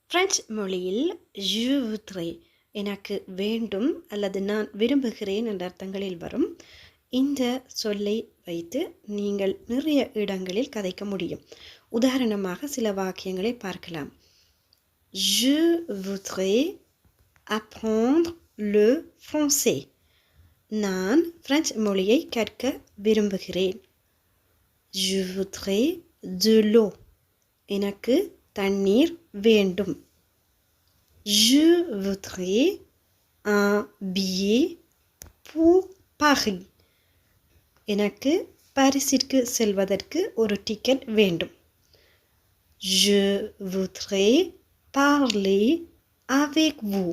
French மொழியில் je voudrais எனக்கு வேண்டும் அல்லது நான் விரும்புகிறேன் என்ற அர்த்தங்களில் வரும் இந்த சொல்லை வைத்து நீங்கள் நிறைய இடங்களில் கதைக்க முடியும். உதாரணமாக சில வாக்கியங்களை பார்க்கலாம். Je voudrais apprendre le français. நான் பிரெஞ்சு மொழியை கற்க விரும்புகிறேன். Je voudrais de l'eau. எனக்கு தண்ணீர் வேண்டும். Je voudrais un billet pour Paris. எனக்கு பாரிஸிற்கு செல்வதற்கு ஒரு டிக்கெட் வேண்டும். Je voudrais parler avec vous.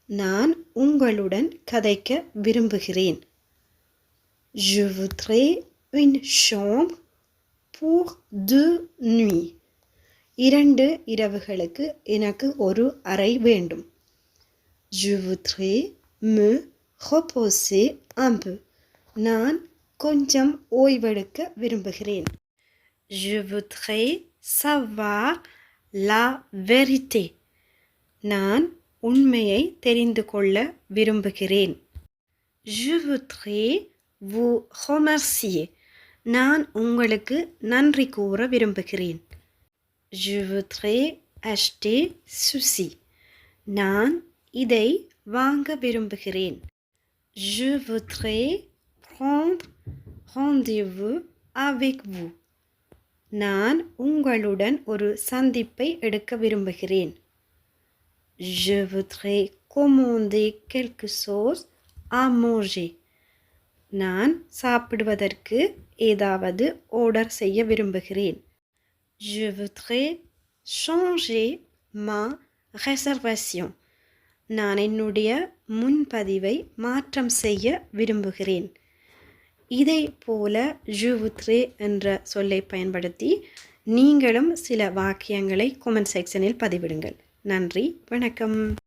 நான் உங்களுடன் கதைக்க விரும்புகிறேன். Je voudrais une chambre pour 2 nuits. 2 இரவுகளுக்கு எனக்கு ஒரு அறை வேண்டும். Je voudrais me reposer un peu. நான் கொஞ்சம் ஓய்வெடுக்க விரும்புகிறேன். Je voudrais savoir la vérité. நான் உண்மையை தெரிந்து கொள்ள விரும்புகிறேன். Je voudrais vous remercier. நான் உங்களுக்கு நன்றி கூற விரும்புகிறேன். Je voudrais acheter ceci. நான் இதை வாங்க விரும்புகிறேன். Je voudrais prendre rendez-vous avec vous. நான் உங்களுடன் ஒரு சந்திப்பை எடுக்க விரும்புகிறேன். Je voudrais commander quelque chose à manger. நான் சாப்பிடுவதற்கு ஏதாவது ஆர்டர் செய்ய விரும்புகிறேன். Je voudrais changer ma réservation. நான் என்னுடைய முன்பதிவை மாற்றம் செய்ய விரும்புகிறேன். இதை போல je voudrais என்ற சொல்லை பயன்படுத்தி நீங்களும் சில வாக்கியங்களை கமெண்ட் செக்ஷனில் பதிவிடுங்கள். நன்றி, வணக்கம்.